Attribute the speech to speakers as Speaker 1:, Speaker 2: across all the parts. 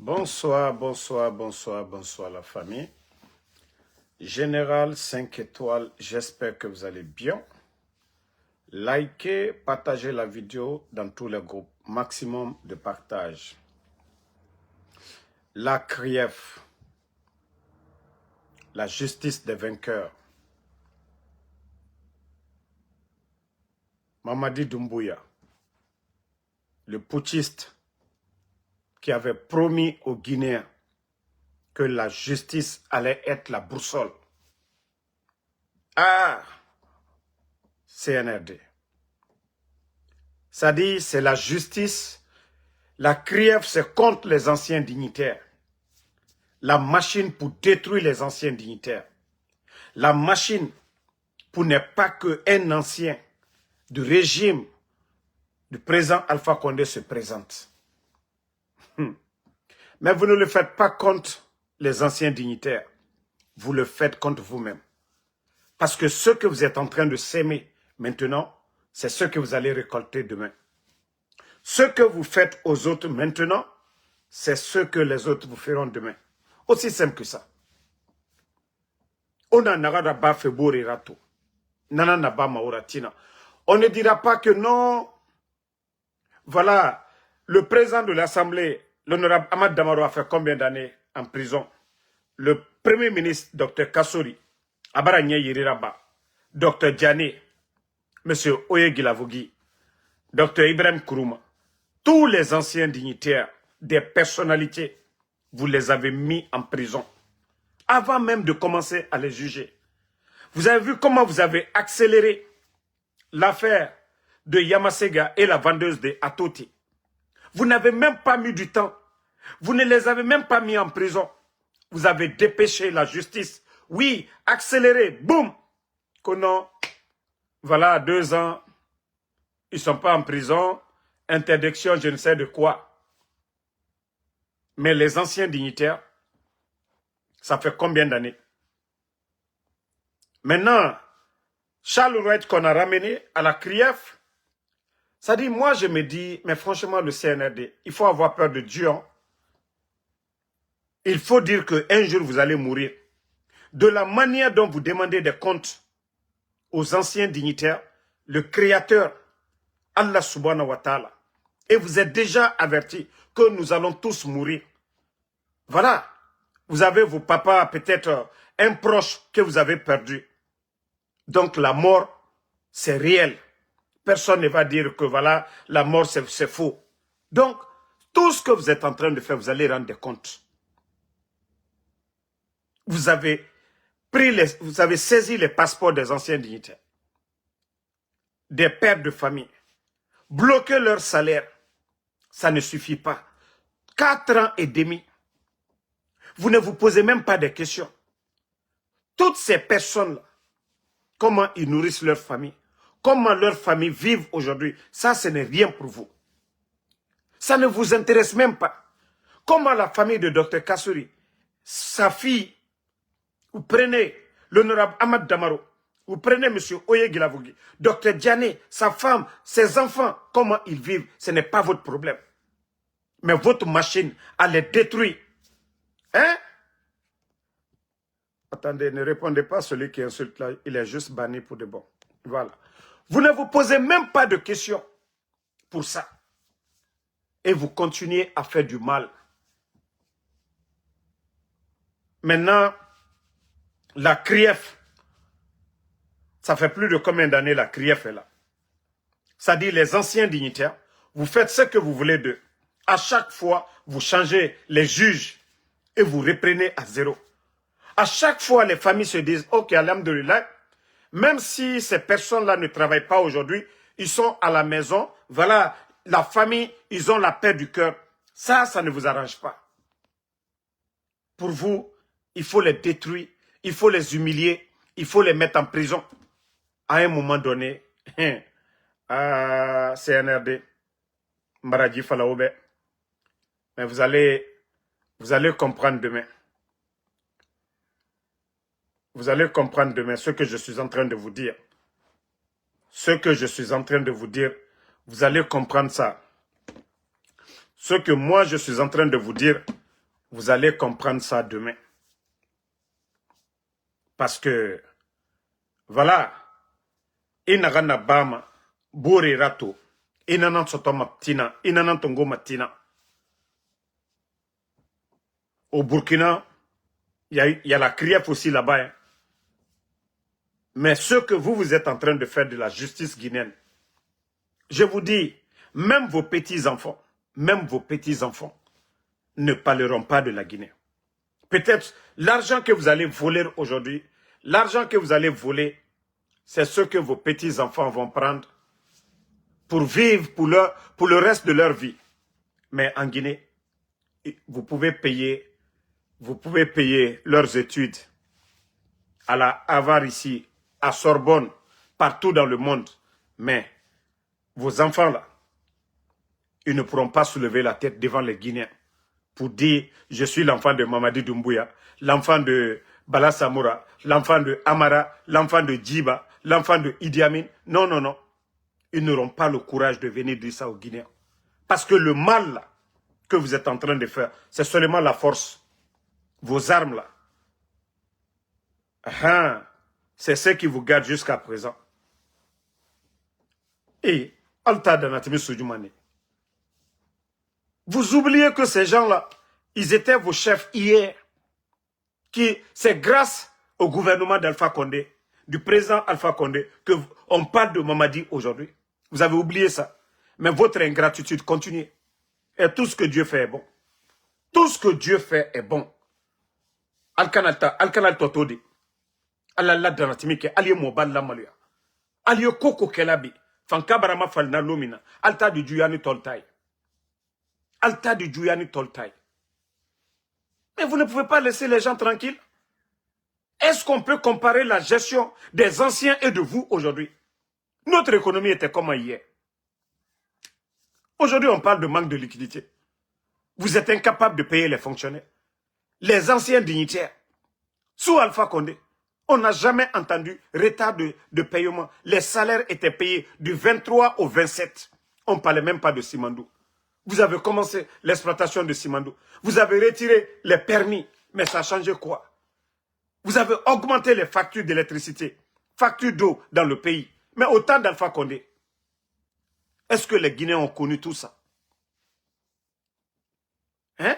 Speaker 1: Bonsoir, bonsoir, bonsoir, bonsoir la famille. Général 5 étoiles, j'espère que vous allez bien. Likez, partagez la vidéo dans tous les groupes. Maximum de partage. La CRIEF, la justice des vainqueurs. Mamadi Doumbouya, le putschiste qui avait promis aux Guinéens que la justice allait être la boussole. Ah, CNRD. Ça dit, c'est la justice. La CRIEF, c'est contre les anciens dignitaires. La machine pour détruire les anciens dignitaires. La machine pour ne pas qu'un ancien du régime du président Alpha Condé se présente. Mais vous ne le faites pas contre les anciens dignitaires. Vous le faites contre vous-même. Parce que ce que vous êtes en train de s'aimer maintenant, c'est ce que vous allez récolter demain. Ce que vous faites aux autres maintenant, c'est ce que les autres vous feront demain. Aussi simple que ça. On ne dira pas que non. Voilà, le président de l'Assemblée, l'honorable Ahmad Damaro, a fait combien d'années en prison? Le premier ministre, Dr Kassori, Abaranya Yiriraba, Dr Djane, M. Oye Gilavogui, Dr Ibrahim Kourouma, tous les anciens dignitaires, des personnalités, vous les avez mis en prison. Avant même de commencer à les juger. Vous avez vu comment vous avez accéléré l'affaire de Yamasega et la vendeuse de Atoti. Vous n'avez même pas mis du temps. Vous ne les avez même pas mis en prison. Vous avez dépêché la justice. Oui, accéléré, boum. Que non, voilà, 2 ans, ils ne sont pas en prison. Interdiction, je ne sais de quoi. Mais les anciens dignitaires, ça fait combien d'années? Maintenant, Charles Wright qu'on a ramené à la CRIEF, ça dit, moi je me dis, mais franchement le CNRD, il faut avoir peur de Dieu. Hein? Il faut dire qu'un jour vous allez mourir. De la manière dont vous demandez des comptes aux anciens dignitaires, le Créateur, Allah subhanahu wa ta'ala, et vous êtes déjà avertis que nous allons tous mourir. Voilà, vous avez vos papas, peut-être un proche que vous avez perdu. Donc la mort, c'est réel. Personne ne va dire que voilà, la mort c'est faux. Donc, tout ce que vous êtes en train de faire, vous allez rendre des comptes. Vous avez saisi les passeports des anciens dignitaires, des pères de famille, bloqué leur salaire. Ça ne suffit pas. 4 ans et demi. Vous ne vous posez même pas des questions. Toutes ces personnes-là, comment ils nourrissent leur famille, comment leurs familles vivent aujourd'hui, ça, ce n'est rien pour vous. Ça ne vous intéresse même pas. Comment la famille de Dr Kassori, sa fille, vous prenez l'honorable Ahmad Damaro, vous prenez M. Oye Gilavogui, Dr Djane, sa femme, ses enfants, comment ils vivent, ce n'est pas votre problème. Mais votre machine a les détruit. Hein? Attendez, ne répondez pas à celui qui insulte là, il est juste banni pour de bon. Voilà. Vous ne vous posez même pas de questions pour ça. Et vous continuez à faire du mal. Maintenant, la CRIEF, ça fait plus de combien d'années la CRIEF est là? Ça dit les anciens dignitaires, vous faites ce que vous voulez d'eux. À chaque fois, vous changez les juges et vous reprenez à zéro. À chaque fois, les familles se disent, ok, alhamdoulilah, même si ces personnes-là ne travaillent pas aujourd'hui, ils sont à la maison, voilà, la famille, ils ont la paix du cœur. Ça ne vous arrange pas. Pour vous, il faut les détruire, il faut les humilier, il faut les mettre en prison. À un moment donné, CNRD, Maradji Falaoube, mais vous allez comprendre demain. Vous allez comprendre demain ce que je suis en train de vous dire. Ce que je suis en train de vous dire, vous allez comprendre ça. Ce que moi je suis en train de vous dire, vous allez comprendre ça demain. Parce que, voilà, inagana bama, bore rato, inanan soto matina, inanan tongo matina. Au Burkina, il y a la CRIEF aussi là-bas. Hein. Mais ce que vous êtes en train de faire de la justice guinéenne, je vous dis, même vos petits-enfants ne parleront pas de la Guinée. Peut-être l'argent que vous allez voler aujourd'hui, l'argent que vous allez voler, c'est ce que vos petits-enfants vont prendre pour vivre pour le reste de leur vie. Mais en Guinée, vous pouvez payer leurs études à la Harvard ici, à Sorbonne, partout dans le monde. Mais vos enfants là, ils ne pourront pas soulever la tête devant les Guinéens pour dire « Je suis l'enfant de Mamadi Doumbouya, l'enfant de Bala Samoura, l'enfant de Amara, l'enfant de Djiba, l'enfant de Idi Amin. » Non, non, non. Ils n'auront pas le courage de venir dire ça aux Guinéens. Parce que le mal là, que vous êtes en train de faire, c'est seulement la force. Vos armes là. C'est ce qui vous garde jusqu'à présent. Et, Alta Danatimi Soudjoumane. Vous oubliez que ces gens-là, ils étaient vos chefs hier. C'est grâce au gouvernement d'Alpha Condé, du président Alpha Condé, qu'on parle de Mamadi aujourd'hui. Vous avez oublié ça. Mais votre ingratitude continue. Et tout ce que Dieu fait est bon. Tout ce que Dieu fait est bon. Alkanal Totode. Allah Danatimike, Aliye Mobal Lamalia. Aliye Koko Kelabi. Fankabarama Falna Lomina. Alta du Djuyani Toltai. Alta du Djuyani Toltai. Mais vous ne pouvez pas laisser les gens tranquilles. Est-ce qu'on peut comparer la gestion des anciens et de vous aujourd'hui? Notre économie était comment hier? Aujourd'hui, on parle de manque de liquidité. Vous êtes incapable de payer les fonctionnaires. Les anciens dignitaires. Sous Alpha Condé, on n'a jamais entendu retard de paiement. Les salaires étaient payés du 23 au 27. On ne parlait même pas de Simandou. Vous avez commencé l'exploitation de Simandou. Vous avez retiré les permis. Mais ça a changé quoi? Vous avez augmenté les factures d'électricité, factures d'eau dans le pays. Mais au temps d'Alpha Condé, est-ce que les Guinéens ont connu tout ça? Hein?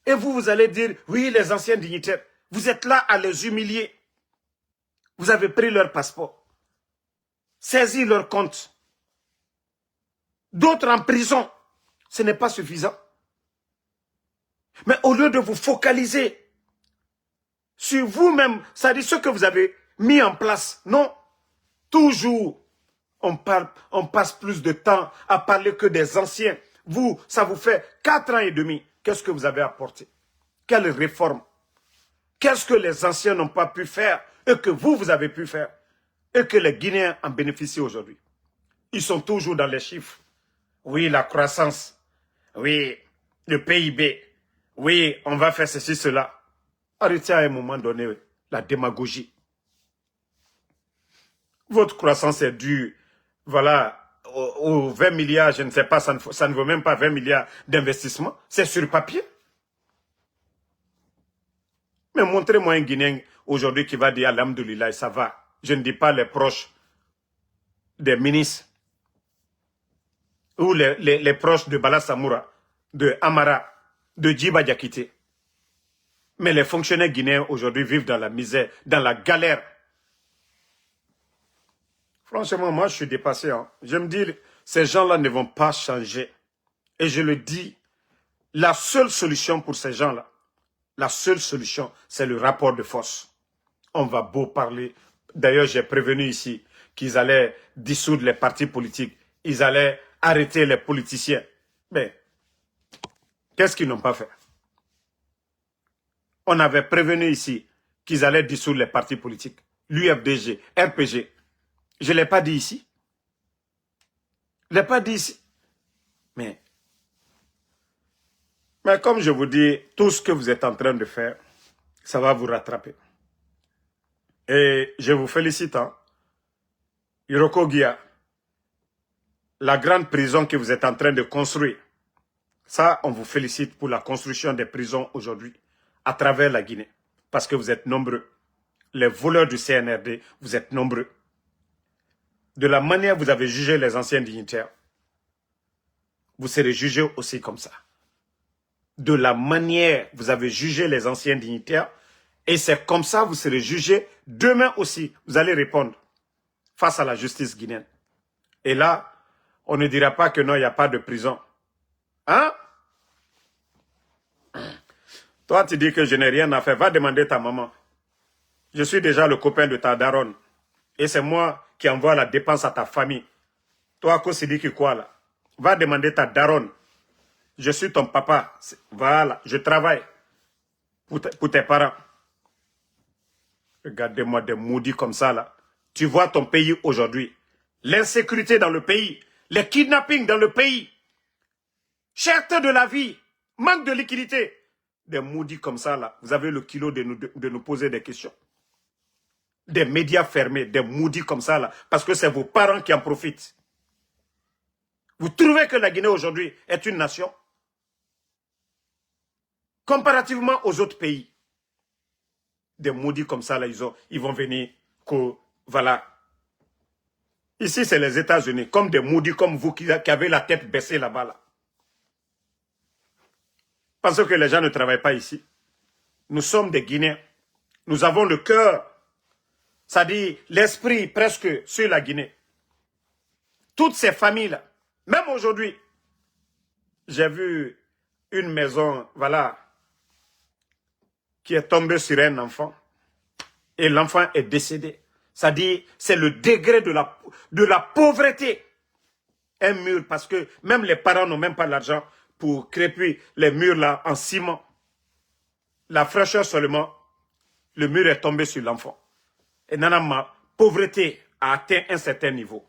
Speaker 1: Et vous allez dire, oui, les anciens dignitaires, vous êtes là à les humilier. Vous avez pris leur passeport, saisi leur compte. D'autres en prison. Ce n'est pas suffisant. Mais au lieu de vous focaliser sur vous-même, c'est-à-dire ce que vous avez mis en place, non. Toujours, on passe plus de temps à parler que des anciens. Vous, ça vous fait 4 ans et demi. Qu'est-ce que vous avez apporté? Quelle réforme? Qu'est-ce que les anciens n'ont pas pu faire et que vous avez pu faire? Et que les Guinéens en bénéficient aujourd'hui. Ils sont toujours dans les chiffres. Oui, la croissance. Oui, le PIB. Oui, on va faire ceci, cela. Arrêtez à un moment donné la démagogie. Votre croissance est due, voilà, aux 20 milliards, je ne sais pas, ça ne vaut même pas 20 milliards d'investissement. C'est sur papier. Mais montrez-moi un Guinéen aujourd'hui qui va dire Alhamdoulilah, ça va. Je ne dis pas les proches des ministres ou les proches de Bala Samoura, de Amara, de Djiba Diakité. Mais les fonctionnaires guinéens aujourd'hui vivent dans la misère, dans la galère. Franchement, moi, je suis dépassé. Hein. Je me dis, ces gens-là ne vont pas changer. Et je le dis, la seule solution pour ces gens-là, la seule solution, c'est le rapport de force. On va beau parler. D'ailleurs, j'ai prévenu ici qu'ils allaient dissoudre les partis politiques. Ils allaient arrêter les politiciens. Mais, qu'est-ce qu'ils n'ont pas fait? On avait prévenu ici qu'ils allaient dissoudre les partis politiques. L'UFDG, RPG. Je ne l'ai pas dit ici. Je ne l'ai pas dit ici. Mais comme je vous dis, tout ce que vous êtes en train de faire, ça va vous rattraper. Et je vous félicite. Hein. Iroko Guia, la grande prison que vous êtes en train de construire, Ça, on vous félicite pour la construction des prisons aujourd'hui à travers la Guinée. Parce que vous êtes nombreux. Les voleurs du CNRD, vous êtes nombreux. De la manière vous avez jugé les anciens dignitaires, vous serez jugés aussi comme ça. De la manière vous avez jugé les anciens dignitaires, et c'est comme ça vous serez jugés demain aussi. Vous allez répondre face à la justice guinéenne. Et là, on ne dira pas que non, il n'y a pas de prison. Hein? Toi, tu dis que je n'ai rien à faire. Va demander ta maman. Je suis déjà le copain de ta daronne. Et c'est moi qui envoie la dépense à ta famille. Toi, Kosidi qui quoi là? Va demander ta daronne. Je suis ton papa. Voilà, je travaille pour tes parents. Regardez-moi des maudits comme ça là. Tu vois ton pays aujourd'hui. L'insécurité dans le pays. Les kidnappings dans le pays. Cherté de la vie. Manque de liquidité. Des maudits comme ça là. Vous avez le kilo de nous poser des questions. Des médias fermés. Des maudits comme ça là. Parce que c'est vos parents qui en profitent. Vous trouvez que la Guinée aujourd'hui est une nation? Comparativement aux autres pays. Des maudits comme ça là, ils vont venir. Voilà. Ici, c'est les États-Unis, comme des maudits comme vous qui avez la tête baissée là-bas. Là. Parce que les gens ne travaillent pas ici. Nous sommes des Guinéens. Nous avons le cœur, c'est-à-dire l'esprit presque sur la Guinée. Toutes ces familles-là, même aujourd'hui, j'ai vu une maison, voilà, qui est tombée sur un enfant. Et l'enfant est décédé. C'est-à-dire, c'est le degré de la pauvreté. Un mur, parce que même les parents n'ont même pas l'argent pour crépir les murs là en ciment. La fraîcheur seulement, le mur est tombé sur l'enfant. Et nanama, pauvreté a atteint un certain niveau.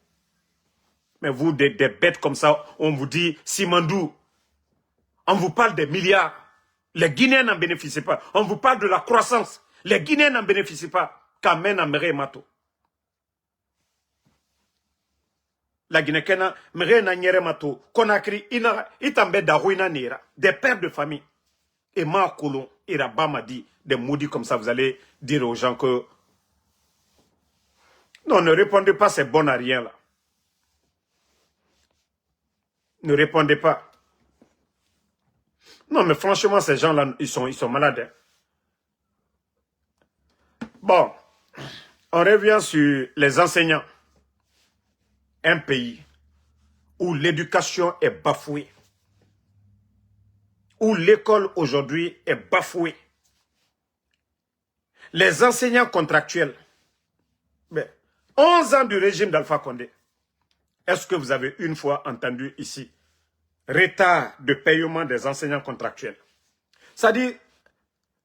Speaker 1: Mais vous, des bêtes comme ça, on vous dit, Simandou, on vous parle des milliards. Les Guinéens n'en bénéficient pas. On vous parle de la croissance. Les Guinéens n'en bénéficient pas. Kamen Amere Mato. La Guinée Kena, Mere Nanyere Mato, Konakri, Itambe Darouina Nera, des pères de famille. Et Ma Kolon, Iraba m'a dit, des maudits comme ça, vous allez dire aux gens que non, ne répondez pas, c'est bon à rien là. Ne répondez pas. Non, mais franchement, ces gens-là, ils sont malades. Hein. Bon, on revient sur les enseignants. Un pays où l'éducation est bafouée, où l'école aujourd'hui est bafouée. Les enseignants contractuels, 11 ans du régime d'Alpha Condé, est-ce que vous avez une fois entendu ici retard de paiement des enseignants contractuels? C'est-à-dire,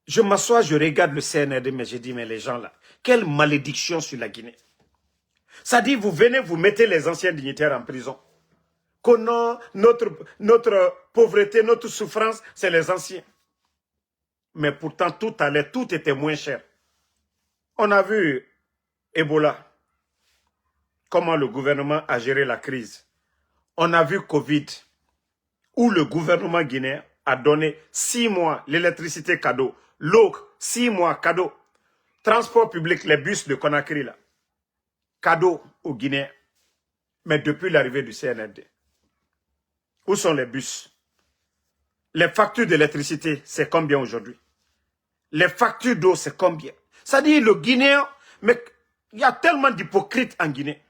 Speaker 1: je m'assois, je regarde le CNRD, mais je dis, mais les gens là, quelle malédiction sur la Guinée. C'est-à-dire, vous venez, vous mettez les anciens dignitaires en prison. Que non, notre pauvreté, notre souffrance, c'est les anciens. Mais pourtant, tout allait, tout était moins cher. On a vu Ebola, comment le gouvernement a géré la crise. On a vu Covid, où le gouvernement guinéen a donné 6 mois l'électricité cadeau, l'eau 6 mois cadeau, transport public, les bus de Conakry là, cadeau aux Guinéens. Mais depuis l'arrivée du CNRD, où sont les bus? Les factures d'électricité, c'est combien aujourd'hui? Les factures d'eau, c'est combien? C'est-à-dire le Guinéen, mais il y a tellement d'hypocrites en Guinée.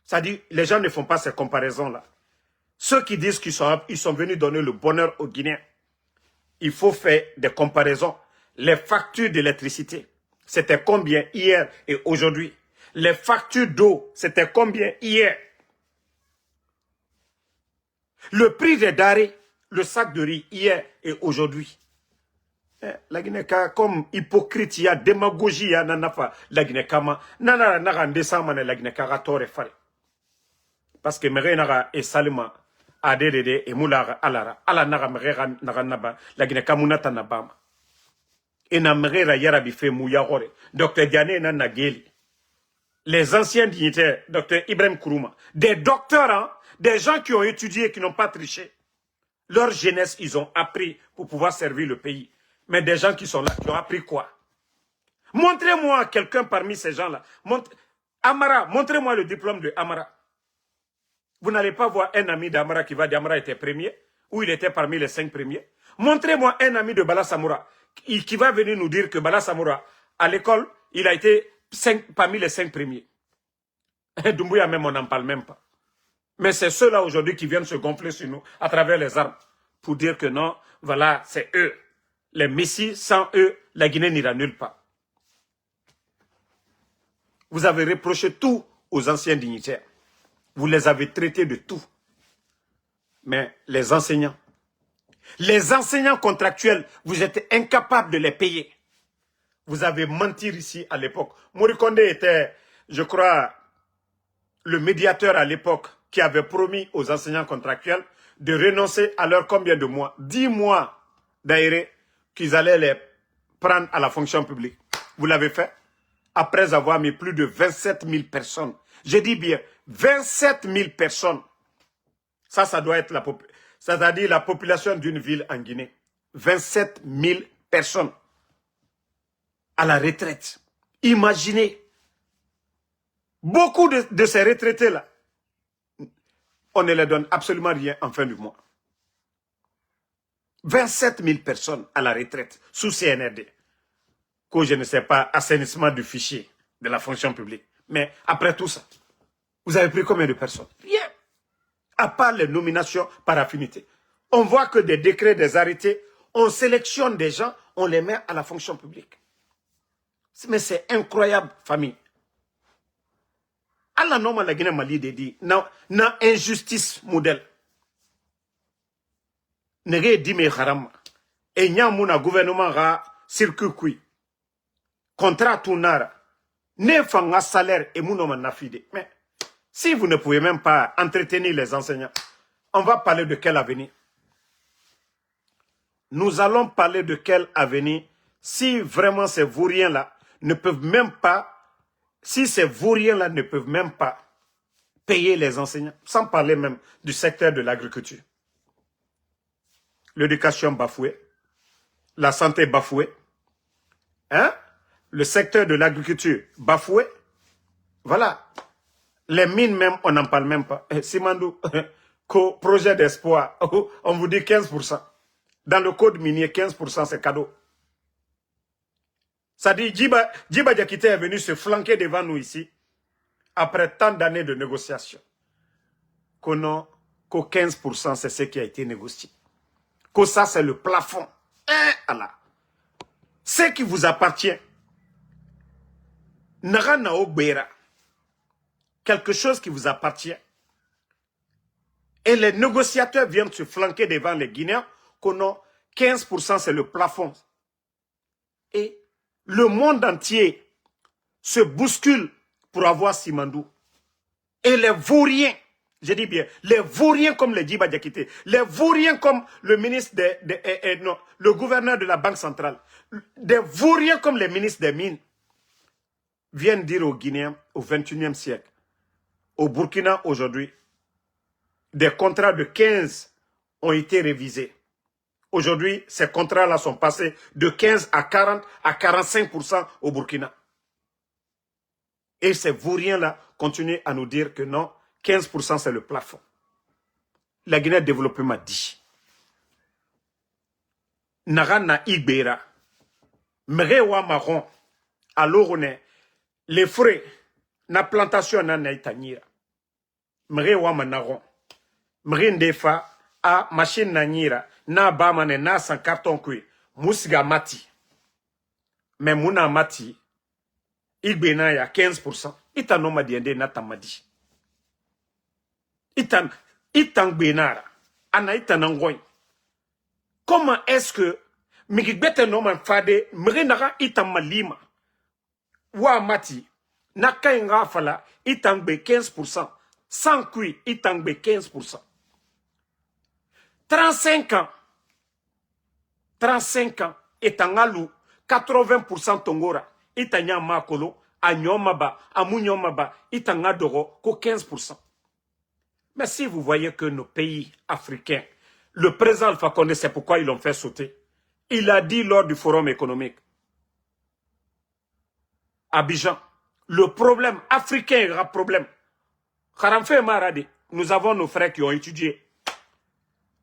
Speaker 1: C'est-à-dire les gens ne font pas ces comparaisons-là. Ceux qui disent qu'ils sont venus donner le bonheur aux Guinéens, il faut faire des comparaisons. Les factures d'électricité, c'était combien hier et aujourd'hui? Les factures d'eau, c'était combien hier? Le prix des denrées, le sac de riz hier et aujourd'hui. La Guinée, comme hypocrite, il y a démagogie, il y a nanafa. La Guinée, nana la Guinée, parce que mere naga et salima adede et moulara alara ala naga mere naga naba la Guinée kamunata nabama. Et na mere yarabi fe mouyagore. Docteur Diané na nageli. Les anciens dignitaires, docteur Ibrahim Kourouma, des docteurs, hein, des gens qui ont étudié, qui n'ont pas triché. Leur jeunesse, ils ont appris pour pouvoir servir le pays. Mais des gens qui sont là, qui ont appris quoi? Montrez-moi quelqu'un parmi ces gens-là. Amara, montrez-moi le diplôme de Amara. Vous n'allez pas voir un ami d'Amara qui va dire Amara était premier, ou il était parmi les 5 premiers. Montrez-moi un ami de Bala Samoura qui va venir nous dire que Bala Samoura, à l'école, il a été parmi les 5 premiers. Doumbouya même, on n'en parle même pas. Mais c'est ceux-là aujourd'hui qui viennent se gonfler sur nous à travers les armes pour dire que non, voilà, c'est eux. Les messies, sans eux, la Guinée n'ira nulle part. Vous avez reproché tout aux anciens dignitaires. Vous les avez traités de tout. Mais les enseignants contractuels, vous êtes incapables de les payer. Vous avez menti ici à l'époque. Morikonde était, je crois, le médiateur à l'époque qui avait promis aux enseignants contractuels de renoncer à leur combien de mois? 10 mois d'aéré qu'ils allaient les prendre à la fonction publique. Vous l'avez fait après avoir mis plus de 27 000 personnes. Je dis bien 27 000 personnes. Ça doit être c'est-à-dire la population d'une ville en Guinée. 27 000 personnes à la retraite. Imaginez. Beaucoup de ces retraités-là, on ne les donne absolument rien en fin du mois. 27 000 personnes à la retraite sous CNRD. Que je ne sais pas, assainissement du fichier de la fonction publique. Mais après tout ça, vous avez pris combien de personnes? Rien. À part les nominations par affinité. On voit que des décrets, des arrêtés, on sélectionne des gens, on les met à la fonction publique. Mais c'est incroyable, famille. Allah non la Guinée Mali dit, na injustice modèle. Nege di me haram. Et nyamuna gouvernement ra circuit. Contrat tournara. Ne fanga salaire et mouno nafide. Mais si vous ne pouvez même pas entretenir les enseignants, on va parler de quel avenir? Nous allons parler de quel avenir si vraiment ces vauriens-là ne peuvent même pas, si ces vauriens-là ne peuvent même pas payer les enseignants, sans parler même du secteur de l'agriculture. L'éducation bafouée, la santé bafouée, hein? Le secteur de l'agriculture bafoué, voilà. Les mines même, on n'en parle même pas. Simandou, projet d'espoir, on vous dit 15%. Dans le code minier, 15% c'est cadeau. Ça dit, Djiba Diakité est venu se flanquer devant nous ici, après tant d'années de négociations. Que 15% c'est ce qui a été négocié. Que ça c'est le plafond. Allah. Ce qui vous appartient, Nara Nao Beira. Quelque chose qui vous appartient. Et les négociateurs viennent se flanquer devant les Guinéens qu'on a 15% c'est le plafond. Et le monde entier se bouscule pour avoir Simandou. Et les vauriens, je dis bien, les vauriens comme les Djiba Diakité, les vauriens comme le ministre le gouverneur de la Banque centrale, des vauriens comme les ministres des mines, viennent dire aux Guinéens au XXIe siècle, au Burkina aujourd'hui, des contrats de 15 ont été révisés. Aujourd'hui, ces contrats-là sont passés de 15 à 40 à 45% au Burkina. Et ces vauriens-là continuent à nous dire que non, 15% c'est le plafond. La Guinée développement dit. Narana Ibera, Mrewa Marron, alors les frais, na plantation na itanyira. Mrewa Manaron, Mrindefa, a machine na nyira, na bamane na san carton kwe, musiga mati. Mais muna mati, Igbena ya 15%. Itan no madiende na tamadi. Itan benara. Ana itan angoy. Comment est-ce que Migbete no man fade mrenara itan malima. Wa mati. Naka inga fala itan be 15%. Sans kui itan be 15%. 35 ans. 35 ans. Etangalu 80% tongora. Itanya makolo, anyomaba, amunyomaba, itangadoro, ko 15%. Mais si vous voyez que nos pays africains, Le président Alpha Condé, c'est pourquoi ils l'ont fait sauter. Il a dit lors du forum économique, Abidjan, le problème africain est un problème. Kharamfe Maradi, nous avons nos frères qui ont étudié,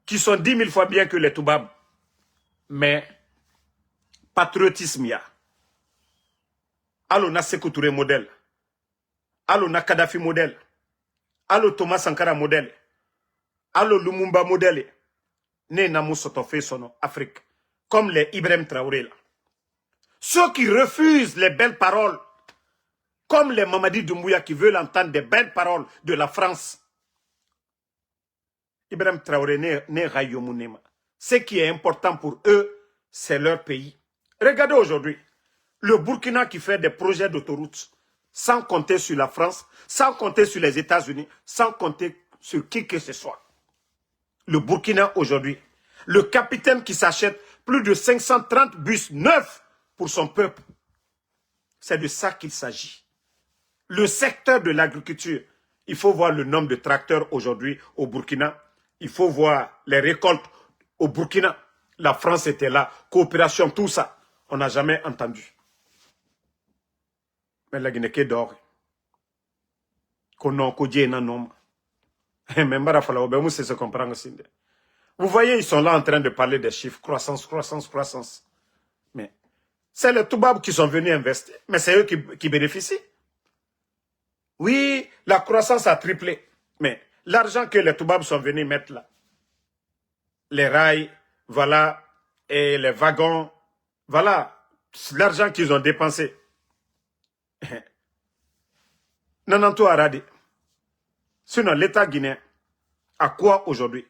Speaker 1: qui sont 10 000 fois bien que les Toubabs. Mais, patriotisme, il y a. Allo na Sékou Touré modèle. Allo na Kadhafi modèle. Allo Thomas Sankara modèle. Allo Lumumba modèle. Ne namu sotofe sono Afrique. Comme les Ibrahim Traoré là. Ceux qui refusent les belles paroles, comme les Mamadi Doumbouya qui veulent entendre des belles paroles de la France. Ibrahim Traoré ne rayomunema. Ce qui est important pour eux, c'est leur pays. Regardez aujourd'hui, le Burkina qui fait des projets d'autoroute, sans compter sur la France, sans compter sur les États-Unis, sans compter sur qui que ce soit. Le Burkina aujourd'hui, le capitaine qui s'achète plus de 530 bus neufs pour son peuple. C'est de ça qu'il s'agit. Le secteur de l'agriculture, il faut voir le nombre de tracteurs aujourd'hui au Burkina. Il faut voir les récoltes au Burkina. La France était là, coopération, tout ça. On n'a jamais entendu. Mais la Guinée qui dort. Vous voyez, ils sont là en train de parler des chiffres. Croissance, croissance, croissance. Mais c'est les Toubabs qui sont venus investir. Mais c'est eux qui bénéficient. Oui, la croissance a triplé. Mais l'argent que les Toubabs sont venus mettre là, les rails, voilà, et les wagons, voilà, l'argent qu'ils ont dépensé. Nananto Aradi. Sinon, l'État guinéen, à quoi aujourd'hui?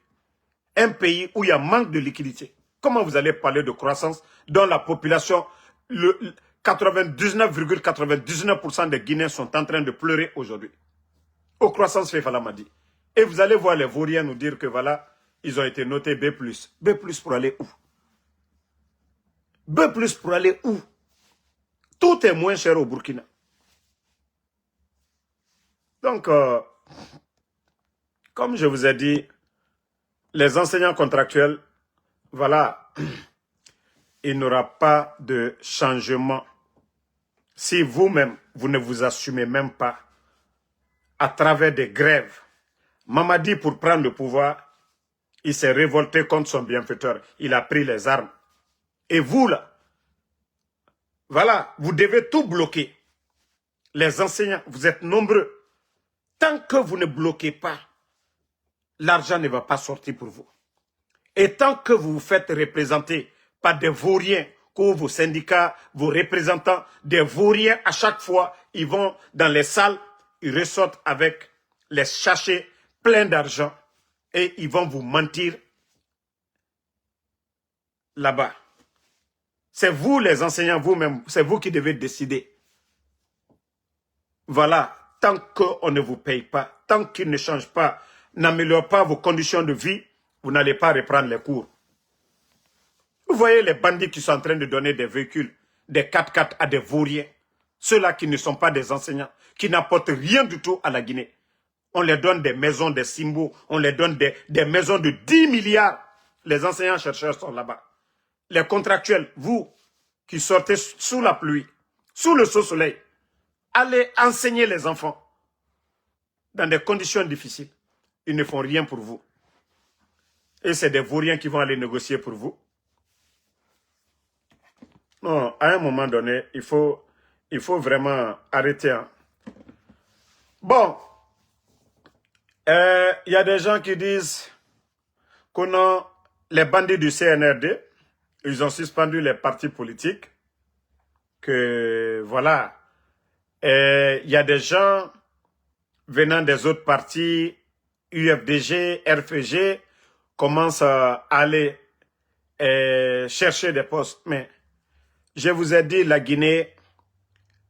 Speaker 1: Un pays où il y a manque de liquidité. Comment vous allez parler de croissance dont la population, 99,99% des Guinéens sont en train de pleurer aujourd'hui? Aux croissances fait Falamadi. Et vous allez voir les Vauriens nous dire que voilà, ils ont été notés B+. B+ pour aller où? B+ pour aller où? Tout est moins cher au Burkina. Donc, comme je vous ai dit, les enseignants contractuels, voilà, il n'y aura pas de changement. Si vous-même, vous ne vous assumez même pas à travers des grèves. Mamadi, pour prendre le pouvoir, il s'est révolté contre son bienfaiteur. Il a pris les armes. Et vous, là, voilà, vous devez tout bloquer. Les enseignants, vous êtes nombreux. Tant que vous ne bloquez pas, l'argent ne va pas sortir pour vous. Et tant que vous vous faites représenter par des vauriens, comme vos syndicats, vos représentants, des vauriens, à chaque fois, ils vont dans les salles, ils ressortent avec les sachets pleins d'argent et ils vont vous mentir là-bas. C'est vous les enseignants, vous-même, c'est vous qui devez décider. Voilà, tant qu'on ne vous paye pas, tant qu'il ne change pas, n'améliore pas vos conditions de vie, vous n'allez pas reprendre les cours. Vous voyez les bandits qui sont en train de donner des véhicules, des 4x4 à des vauriens, ceux-là qui ne sont pas des enseignants, qui n'apportent rien du tout à la Guinée. On les donne des maisons, des Simbo, on les donne des maisons de 10 milliards. Les enseignants-chercheurs sont là-bas. Les contractuels, vous, qui sortez sous la pluie, sous le soleil, allez enseigner les enfants dans des conditions difficiles. Ils ne font rien pour vous. Et c'est des vauriens qui vont aller négocier pour vous. Non, à un moment donné, il faut vraiment arrêter. Hein. Bon, il y a des gens qui disent que les bandits du CNRD, ils ont suspendu les partis politiques, que voilà, il y a des gens venant des autres partis, UFDG, RFG, commencent à aller chercher des postes. Mais je vous ai dit, la Guinée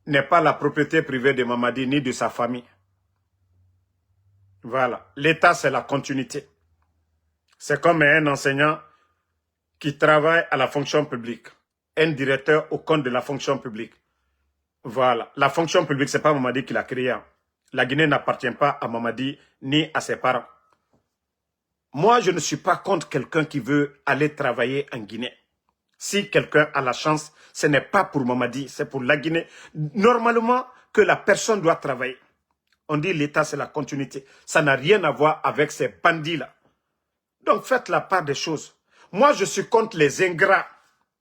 Speaker 1: n'est pas la propriété privée de Mamadi ni de sa famille. Voilà. L'État, c'est la continuité. C'est comme un enseignant qui travaille à la fonction publique. Un directeur au compte de la fonction publique. Voilà. La fonction publique, ce n'est pas Mamadi qui l'a créée. La Guinée n'appartient pas à Mamadi ni à ses parents. Moi, je ne suis pas contre quelqu'un qui veut aller travailler en Guinée. Si quelqu'un a la chance, ce n'est pas pour Mamadi, c'est pour la Guinée. Normalement, que la personne doit travailler. On dit l'État, c'est la continuité. Ça n'a rien à voir avec ces bandits-là. Donc, faites la part des choses. Moi, je suis contre les ingrats.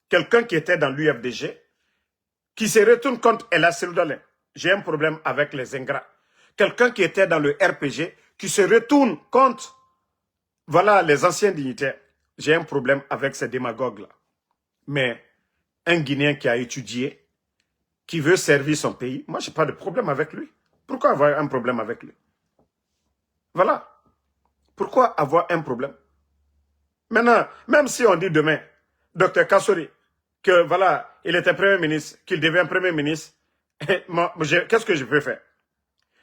Speaker 1: Quelqu'un qui était dans l'UFDG, qui se retourne contre Ella Seloudalin. J'ai un problème avec les ingrats. Quelqu'un qui était dans le RPG, qui se retourne contre, voilà, les anciens dignitaires. J'ai un problème avec ces démagogues-là. Mais un Guinéen qui a étudié, qui veut servir son pays, moi, je n'ai pas de problème avec lui. Pourquoi avoir un problème avec lui? Voilà. Pourquoi avoir un problème? Maintenant, même si on dit demain, Dr Kassori, que voilà, il était Premier ministre, qu'il devient Premier ministre, qu'est-ce que je peux faire?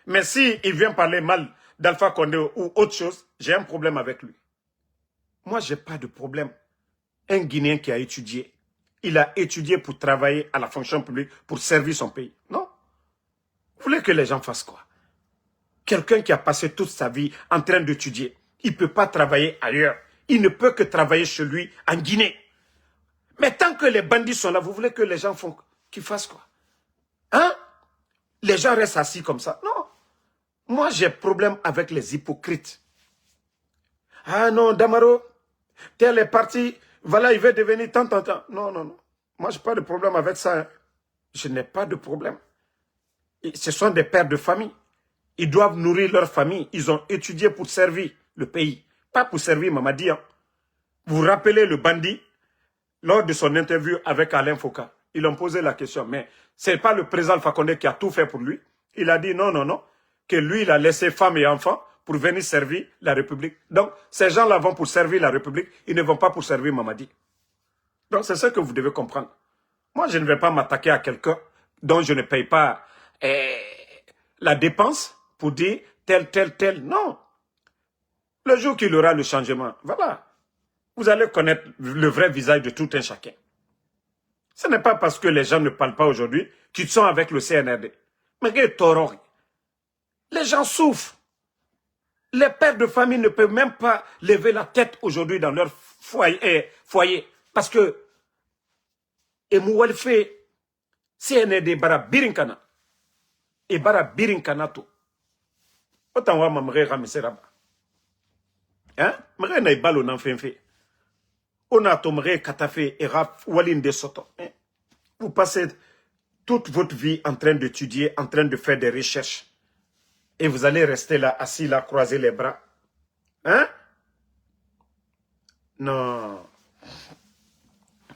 Speaker 1: Mais s'il vient parler mal d'Alpha Condé ou autre chose, j'ai un problème avec lui. Moi, je n'ai pas de problème. Un Guinéen qui a étudié, il a étudié pour travailler à la fonction publique, pour servir son pays. Non? Vous voulez que les gens fassent quoi? Quelqu'un qui a passé toute sa vie en train d'étudier, il ne peut pas travailler ailleurs. Il ne peut que travailler chez lui en Guinée. Mais tant que les bandits sont là, vous voulez que les gens font, qu'ils fassent quoi? Hein? Les gens restent assis comme ça. Non. Moi, j'ai problème avec les hypocrites. Ah non, Damaro, tel est parti, voilà, il veut devenir tant. Non, non, non. Moi, je n'ai pas de problème avec ça. Hein. Je n'ai pas de problème. Ce sont des pères de famille. Ils doivent nourrir leur famille. Ils ont étudié pour servir le pays. Pas pour servir Mamadi. Hein. Vous vous rappelez le bandit, lors de son interview avec Alain Foucault, ils ont posé la question, mais ce n'est pas le président Alpha Condé qui a tout fait pour lui. Il a dit non, non, non, que lui, il a laissé femmes et enfants pour venir servir la République. Donc, ces gens-là vont pour servir la République, ils ne vont pas pour servir Mamadi. Donc, c'est ce que vous devez comprendre. Moi, je ne vais pas m'attaquer à quelqu'un dont je ne paye pas la dépense pour dire tel. Non. Le jour qu'il aura le changement, voilà. Vous allez connaître le vrai visage de tout un chacun. Ce n'est pas parce que les gens ne parlent pas aujourd'hui qu'ils sont avec le CNRD. Mais les gens souffrent. Les pères de famille ne peuvent même pas lever la tête aujourd'hui dans leur foyer. Parce que Emoualfe, CNRD bara birinkana. Et bara birinkana to. Autant wa mamre ramiseraba. Hein? Mre na ibalo nan fenfe. On a tomé Katafé et Raf Walin de Soto. Vous passez toute votre vie en train d'étudier, en train de faire des recherches. Et vous allez rester là, assis là, croiser les bras. Hein? Non.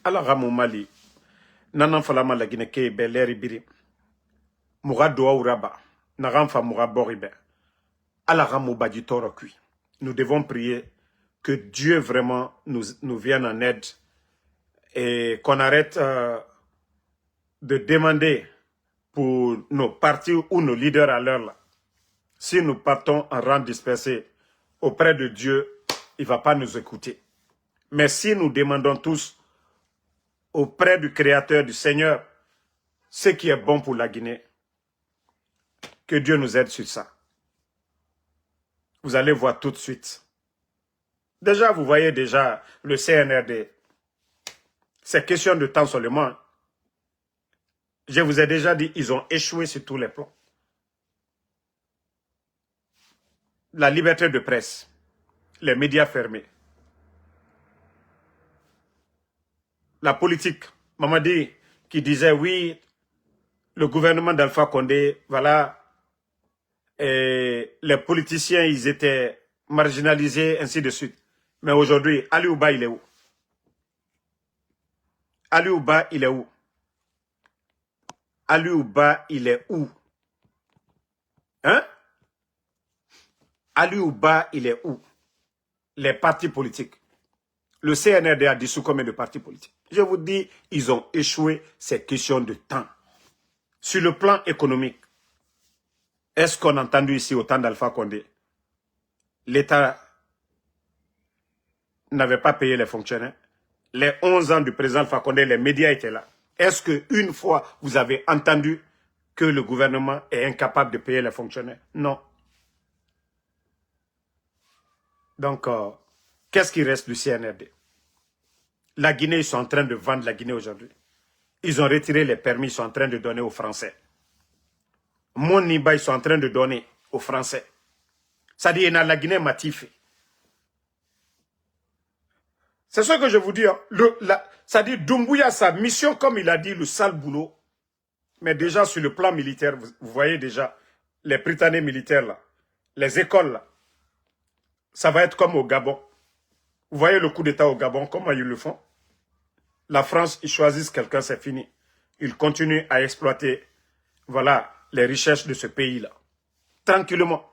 Speaker 1: Alors, Ramou Mali, Nanan Falama la Guinée, Beleri Biri, Moura Doa Uraba, Naranfa Moura Boribe, Allah Ramou Baditoro Kui. Nous devons prier que Dieu vraiment nous vienne en aide et qu'on arrête de demander pour nos partis ou nos leaders à l'heure là. Si nous partons en rang dispersé auprès de Dieu, il ne va pas nous écouter. Mais si nous demandons tous auprès du Créateur, du Seigneur, ce qui est bon pour la Guinée, que Dieu nous aide sur ça. Vous allez voir tout de suite. Déjà, vous voyez déjà le CNRD. C'est question de temps seulement. Je vous ai déjà dit, ils ont échoué sur tous les plans. La liberté de presse, les médias fermés, la politique. Mamadi qui disait oui, le gouvernement d'Alpha Condé, voilà, et les politiciens, ils étaient marginalisés, ainsi de suite. Mais aujourd'hui, Ali Ouba, il est où? Ali Ouba, il est où? Ali Ouba, il est où? Hein? Ali Ouba, il est où? Les partis politiques. Le CNRD a dissous combien de partis politiques? Je vous dis, ils ont échoué, c'est question de temps. Sur le plan économique, est-ce qu'on a entendu ici autant d'Alpha Condé? L'État n'avait pas payé les fonctionnaires. Les 11 ans du président Alpha Condé, les médias étaient là. Est-ce qu'une fois, vous avez entendu que le gouvernement est incapable de payer les fonctionnaires? Non. Donc, Qu'est-ce qui reste du CNRD? La Guinée, ils sont en train de vendre la Guinée aujourd'hui. Ils ont retiré les permis, ils sont en train de donner aux Français. Mon Niba, ils sont en train de donner aux Français. Ça dit, il y a la Guinée matif. C'est ce que je vous dis. Hein. Ça dit, Doumbouya, sa mission, comme il a dit, le sale boulot. Mais déjà, sur le plan militaire, vous voyez déjà, les Britanniques militaires, là, les écoles, là, ça va être comme au Gabon. Vous voyez le coup d'État au Gabon, comment ils le font? La France, ils choisissent quelqu'un, c'est fini. Ils continuent à exploiter, voilà, les richesses de ce pays-là. Tranquillement.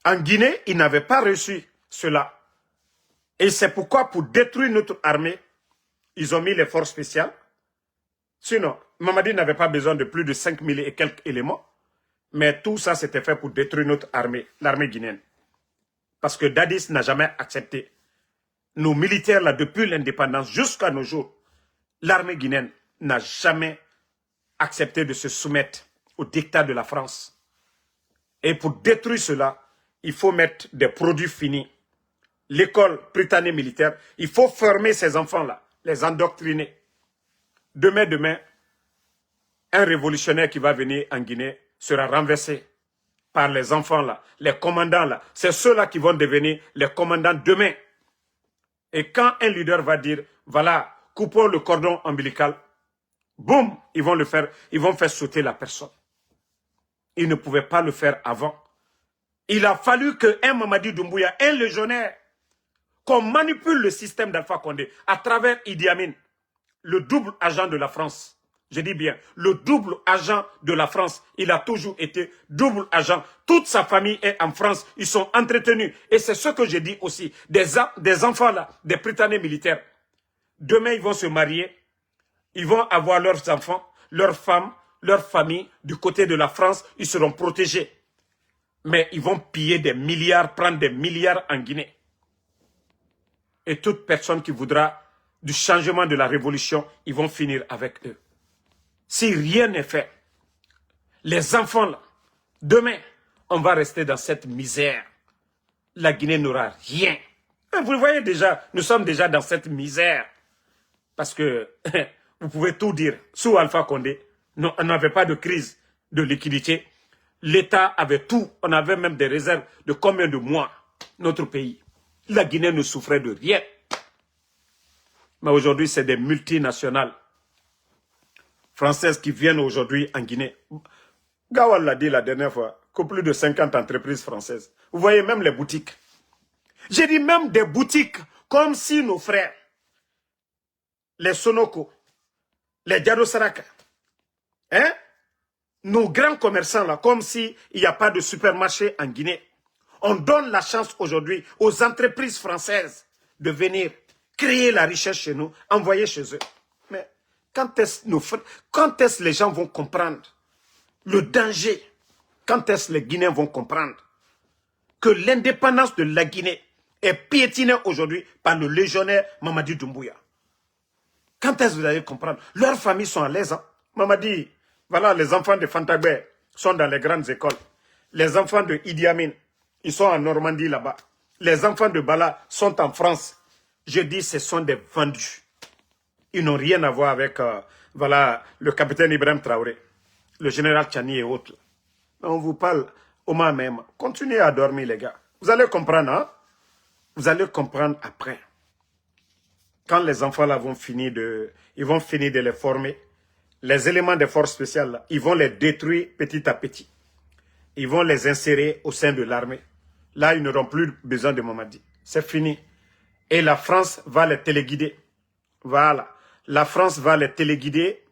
Speaker 1: En Guinée, ils n'avaient pas reçu cela. Et c'est pourquoi, pour détruire notre armée, ils ont mis les forces spéciales. Sinon, Mamadi n'avait pas besoin de plus de 5000 et quelques éléments. Mais tout ça, c'était fait pour détruire notre armée, l'armée guinéenne. Parce que Dadis n'a jamais accepté. Nos militaires, là, depuis l'indépendance jusqu'à nos jours, l'armée guinéenne n'a jamais accepté de se soumettre au dictat de la France. Et pour détruire cela, il faut mettre des produits finis. L'école britannique militaire, il faut former ces enfants-là, les endoctriner. Demain, un révolutionnaire qui va venir en Guinée sera renversé par les enfants-là, les commandants-là. C'est ceux-là qui vont devenir les commandants demain. Et quand un leader va dire, voilà, coupons le cordon ombilical, boum, ils vont le faire, ils vont faire sauter la personne. Ils ne pouvaient pas le faire avant. Il a fallu qu'un Mamadi Doumbouya, un légionnaire, qu'on manipule le système d'Alpha Condé à travers Idi Amin, le double agent de la France. Je dis bien, le double agent de la France. Il a toujours été double agent. Toute sa famille est en France. Ils sont entretenus. Et c'est ce que je dis aussi. Des enfants là, des Britanniques militaires. Demain, ils vont se marier. Ils vont avoir leurs enfants, leurs femmes, leurs familles. Du côté de la France, ils seront protégés. Mais ils vont piller des milliards, prendre des milliards en Guinée. Et toute personne qui voudra du changement de la révolution, ils vont finir avec eux. Si rien n'est fait, les enfants, là, demain, on va rester dans cette misère. La Guinée n'aura rien. Vous le voyez déjà, nous sommes déjà dans cette misère. Parce que, vous pouvez tout dire, sous Alpha Condé, non, on n'avait pas de crise de liquidité. L'État avait tout, on avait même des réserves de combien de mois, notre pays. La Guinée ne souffrait de rien. Mais aujourd'hui, c'est des multinationales françaises qui viennent aujourd'hui en Guinée. Gawal l'a dit la dernière fois, que plus de 50 entreprises françaises. Vous voyez même les boutiques. J'ai dit même des boutiques, comme si nos frères, les Sonoko, les Diado Saraka, hein, nos grands commerçants là, comme s'il n'y a pas de supermarché en Guinée. On donne la chance aujourd'hui aux entreprises françaises de venir créer la richesse chez nous, envoyer chez eux. Mais quand est-ce que les gens vont comprendre le danger? Quand est-ce que les Guinéens vont comprendre que l'indépendance de la Guinée est piétinée aujourd'hui par le légionnaire Mamadi Doumbouya? Quand est-ce que vous allez comprendre? Leurs familles sont à l'aise. Hein? Mamadi, voilà, les enfants de Fantagbe sont dans les grandes écoles. Les enfants de Idi Amin, ils sont en Normandie là-bas. Les enfants de Bala sont en France. Je dis, ce sont des vendus. Ils n'ont rien à voir avec voilà, le capitaine Ibrahim Traoré, le général Tchani et autres. On vous parle au moins même. Continuez à dormir, les gars. Vous allez comprendre, hein? Vous allez comprendre après. Quand les enfants là vont finir de les former, les éléments des forces spéciales, là, ils vont les détruire petit à petit. Ils vont les insérer au sein de l'armée. Là, ils n'auront plus besoin de Mamadi. C'est fini. Et la France va les téléguider. Voilà. La France va les téléguider.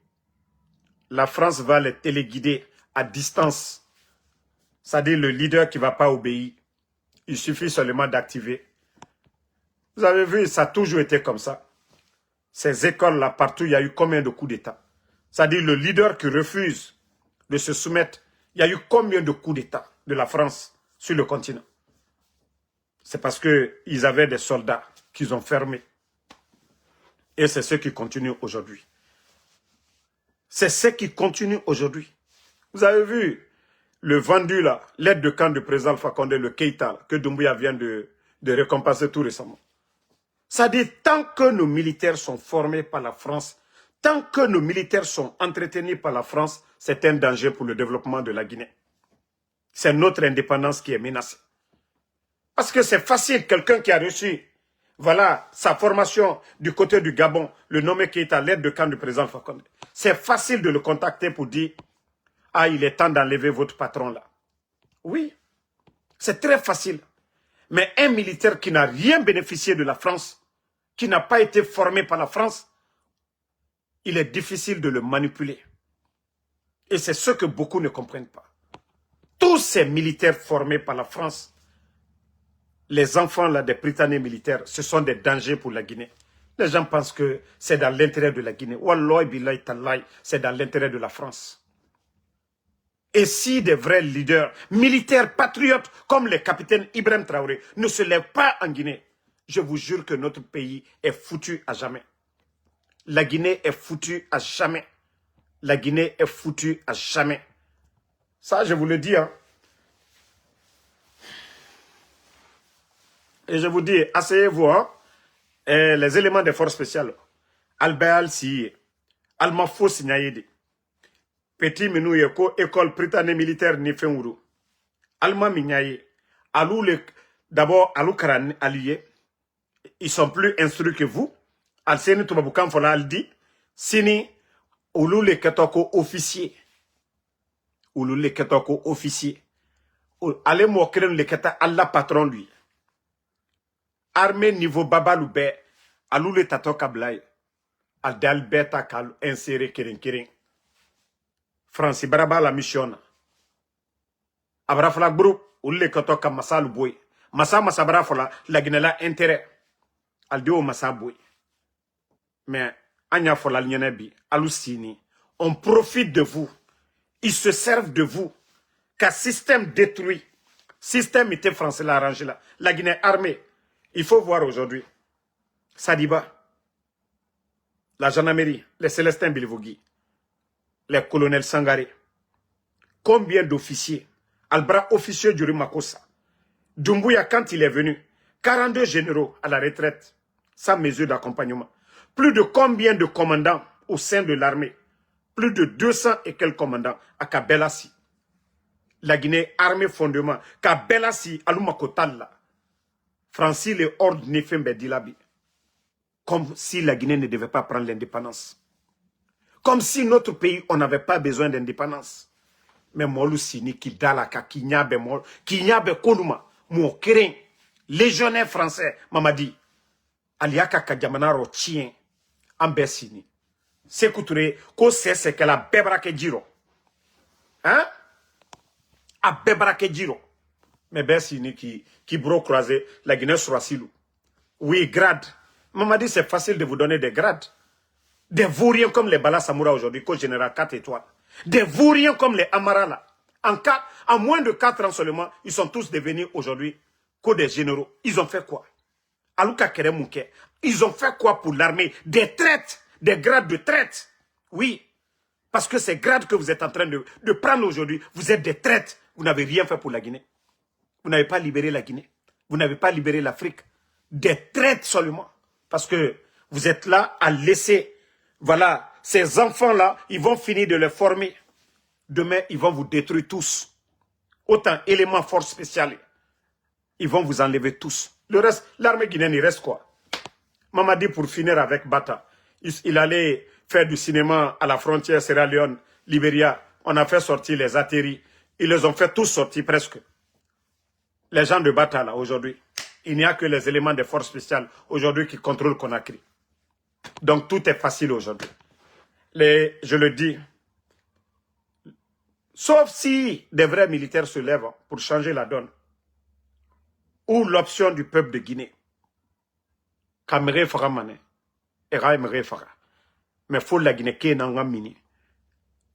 Speaker 1: La France va les téléguider à distance. C'est-à-dire le leader qui ne va pas obéir. Il suffit seulement d'activer. Vous avez vu, ça a toujours été comme ça. Ces écoles-là, partout, il y a eu combien de coups d'État? C'est-à-dire le leader qui refuse de se soumettre. Il y a eu combien de coups d'État de la France sur le continent? C'est parce qu'ils avaient des soldats qu'ils ont fermés. Et c'est ce qui continue aujourd'hui. C'est ce qui continue aujourd'hui. Vous avez vu le vendu là, l'aide de camp du président Alpha Condé, le Keïta, que Doumbouya vient de de récompenser tout récemment. Ça dit, tant que nos militaires sont formés par la France, tant que nos militaires sont entretenus par la France, c'est un danger pour le développement de la Guinée. C'est notre indépendance qui est menacée. Parce que c'est facile, quelqu'un qui a reçu, voilà, sa formation du côté du Gabon, le nommé qui est à l'aide de camp du président Fakonde. C'est facile de le contacter pour dire, ah, il est temps d'enlever votre patron là. Oui, c'est très facile. Mais un militaire qui n'a rien bénéficié de la France, qui n'a pas été formé par la France, il est difficile de le manipuler. Et c'est ce que beaucoup ne comprennent pas. Tous ces militaires formés par la France, les enfants là, des Britanniques militaires, ce sont des dangers pour la Guinée. Les gens pensent que c'est dans l'intérêt de la Guinée. Wallahi billahi tallahi, c'est dans l'intérêt de la France. Et si des vrais leaders militaires patriotes comme le capitaine Ibrahim Traoré ne se lèvent pas en Guinée, je vous jure que notre pays est foutu à jamais. La Guinée est foutue à jamais. La Guinée est foutue à jamais. Ça, je vous le dis. Hein. Et je vous dis, asseyez-vous. Hein. Et les éléments des forces spéciales. Albert Al-Siye, Almafo Signayede, Petit Minou Yeko, école britannique militaire Nifenwuru, Alma Minyaye, d'abord Alou Karan allié, ils sont plus instruits que vous. Al-Seni Toubaboukan Fola Aldi, Sini, Oulou le Ketoko officier. Oulou le Ketoko officier. Allez mokren le Keta Allah patron lui. Armée niveau Babaloubé, Alou le Tato Kablaï. Aldal beta kal inséré kering. Francis Baraba la mission. Abrafla groupe ou le kotoka masal boy. Masa brafola la ginela intérêt. Aldio masa boy. Mais anya fola l'nyenebi alusini. On profite de vous. Ils se servent de vous. Car système détruit. Système était français l'a arrangé là. La Guinée armée. Il faut voir aujourd'hui. Sadiba. La gendarmerie, les Célestins Bilivogui, les colonels Sangaré. Combien d'officiers? Albra officier du Makossa. Doumbouya, quand il est venu, 42 généraux à la retraite, sans mesure d'accompagnement. Plus de combien de commandants au sein de l'armée? Plus de 200 et quelques commandants à Kabelassi. La Guinée, armée fondement. Kabelassi, Alumakotalla. Francis, les ordres Nefembe Dilabi. Comme si la Guinée ne devait pas prendre l'indépendance. Comme si notre pays, on n'avait pas besoin d'indépendance. Mais Molou Sini, qui dalaka, qui nyabe mol, qui nyabe koluma, mon kérin, légionnaire français, Mamadi, aliaka kadjamanaro chien, ambe Sini. Sekouture, ko c'est que la bebrake djiro. Hein? A bebrake djiro. Mais Bessini qui bro croisé, la Guinée sur Assilou. Oui, grade. Mamadi, c'est facile de vous donner des grades. Des vauriens comme les Bala Samoura aujourd'hui, coach général 4 étoiles. Des vauriens comme les Amara là. En moins de 4 ans seulement, ils sont tous devenus aujourd'hui co des généraux. Ils ont fait quoi? Alouka Keremouke. Ils ont fait quoi pour l'armée? Des traites, des grades de traite. Oui. Parce que ces grades que vous êtes en train de prendre aujourd'hui, vous êtes des traites. Vous n'avez rien fait pour la Guinée. Vous n'avez pas libéré la Guinée. Vous n'avez pas libéré l'Afrique. Des traites seulement. Parce que vous êtes là à laisser, voilà, ces enfants-là, ils vont finir de les former. Demain, ils vont vous détruire tous. Autant éléments force spéciale. Ils vont vous enlever tous. Le reste, l'armée guinéenne, il reste quoi? Mamadi, pour finir avec Bata, il allait faire du cinéma à la frontière Sierra Leone, Libéria. On a fait sortir les atterris. Ils les ont fait tous sortir presque. Les gens de Bata, là, aujourd'hui, il n'y a que les éléments des forces spéciales aujourd'hui qui contrôlent Conakry. Donc tout est facile aujourd'hui. Je le dis, sauf si des vrais militaires se lèvent pour changer la donne, ou l'option du peuple de Guinée. Kamere fera mané, era emere fera. Mais faut la Guinée qui est dans mini.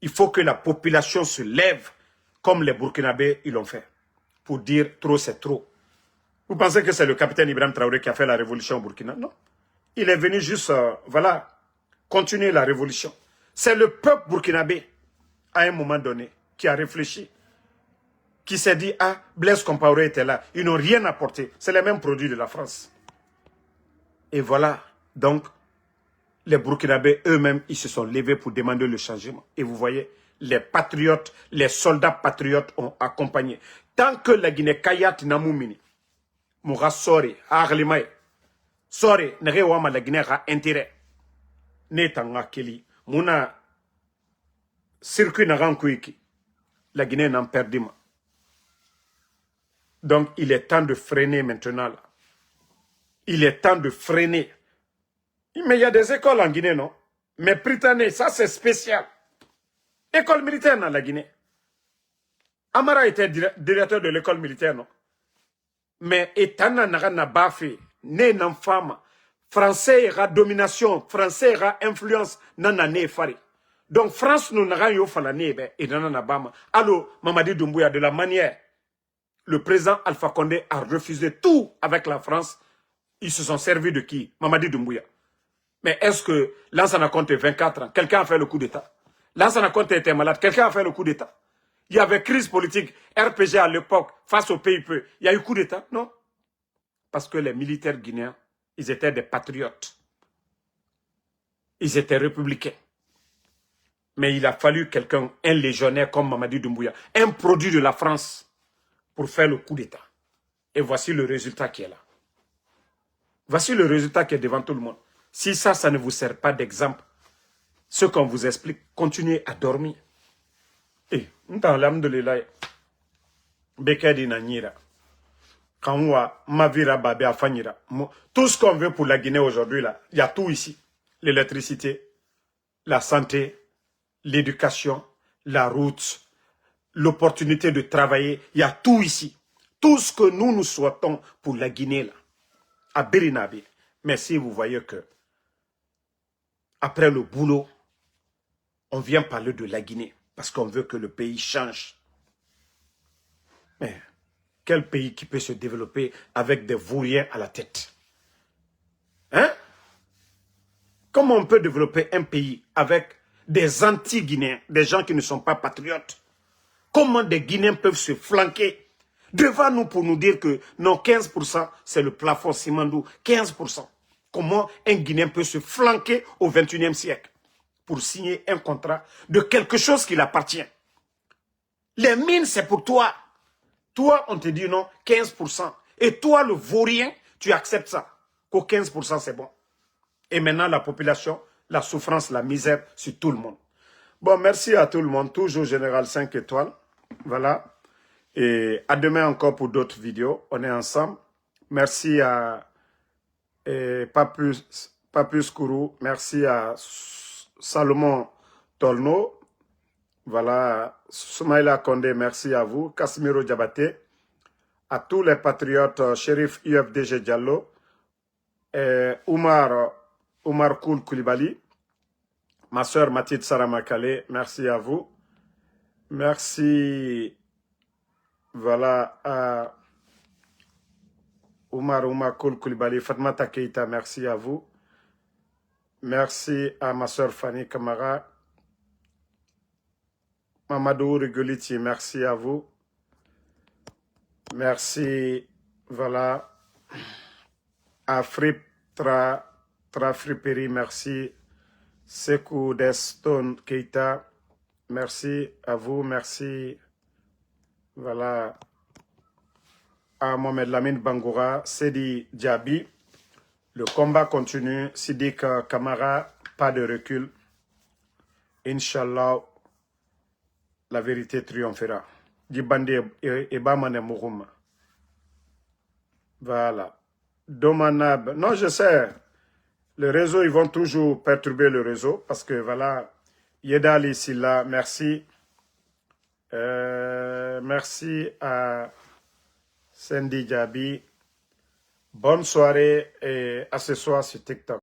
Speaker 1: Il faut que la population se lève comme les Burkinabés ils l'ont fait. Pour dire trop c'est trop. Vous pensez que c'est le capitaine Ibrahim Traoré qui a fait la révolution au Burkina? Non. Il est venu juste, voilà, continuer la révolution. C'est le peuple burkinabé, à un moment donné, qui a réfléchi. qui s'est dit, ah, Blaise Compaoré était là. Ils n'ont rien apporté. C'est les mêmes produits de la France. Et voilà, donc, les Burkinabés eux-mêmes, ils se sont levés pour demander le changement. Et vous voyez, les patriotes, les soldats patriotes ont accompagné. Tant que la Guinée Kayat Namoumini, Moura Sori, Arlimaï, Sori, Nerewama la Guinée a intérêt. Netanga Keli, Mouna, circuit Narankuiki, la Guinée n'en perdit pas. Donc, il est temps de freiner maintenant. Là. Il est temps de freiner. Mais il y a des écoles en Guinée, non? Mais Britannique, ça c'est spécial. École militaire dans la Guinée. Amara était directeur de l'école militaire, non? Mais Etana n'a pas fait. Né nan femme. Français aura domination. Français aura influence. Nana ne fari. Donc France nous n'a yo falane et nana bama. Alors, Mamadi Doumbouya, de la manière, le président Alpha Condé a refusé tout avec la France. Ils se sont servis de qui? Mamadi Doumbouya. Mais est-ce que Lansana Conté 24 ans, quelqu'un a fait le coup d'État? Lansana Conté était malade, quelqu'un a fait le coup d'État? Il y avait crise politique, RPG à l'époque, face au PIP. Il y a eu coup d'État? Non. Parce que les militaires guinéens, ils étaient des patriotes. Ils étaient républicains. Mais il a fallu quelqu'un, un légionnaire comme Mamadi Doumbouya, un produit de la France, pour faire le coup d'État. Et voici le résultat qui est là. Voici le résultat qui est devant tout le monde. Si ça, ça ne vous sert pas d'exemple, ce qu'on vous explique, continuez à dormir. Et, alhamdoulilah, Bekadi Nanyira, Kanwa, Mavira Babe Afanyira. Tout ce qu'on veut pour la Guinée aujourd'hui, là, il y a tout ici. L'électricité, la santé, l'éducation, la route, l'opportunité de travailler, il y a tout ici. Tout ce que nous souhaitons pour la Guinée, là, à Birinabi. Mais si vous voyez que, après le boulot, on vient parler de la Guinée, parce qu'on veut que le pays change. Mais quel pays qui peut se développer avec des vauriens à la tête? Hein? Comment on peut développer un pays avec des anti-Guinéens, des gens qui ne sont pas patriotes? Comment des Guinéens peuvent se flanquer devant nous pour nous dire que non, 15% c'est le plafond Simandou, 15%. Comment un Guinéen peut se flanquer au 21e siècle pour signer un contrat de quelque chose qui l'appartient? Les mines, c'est pour toi. Toi, on te dit non, 15%. Et toi, le vaurien, tu acceptes ça. Qu'au 15%, c'est bon. Et maintenant, la population, la souffrance, la misère sur tout le monde. Bon, merci à tout le monde. Toujours Général 5 étoiles. Voilà. Et à demain encore pour d'autres vidéos. On est ensemble. Merci à Papus Kourou. Merci à Salomon Tolno. Voilà, Soumaïla Kondé, merci à vous. Casimiro Diabaté, à tous les patriotes, Shérif UFDG Diallo, Oumar Koul Koulibaly, ma soeur Mathilde Saramakale, merci à vous. Merci, voilà, à Oumar Koul Koulibaly, Fatmata Keita, merci à vous. Merci à ma soeur Fanny Kamara. Mamadou Rigoliti, merci à vous. Merci, voilà. À Trafriperi, merci. Sekou Deston Keita, merci à vous, merci. Voilà. À Mohamed Lamine Bangoura, Sedi Diaby. Le combat continue. Sidik Kamara, pas de recul. Inch'Allah. La vérité triomphera. Djibandi et Bamane Mourouma. Voilà. Domanab. Non, je sais. Le réseau, ils vont toujours perturber le réseau parce que voilà. Yedali Silla, merci. Merci à Sandy Djabi. Bonne soirée et à ce soir sur TikTok.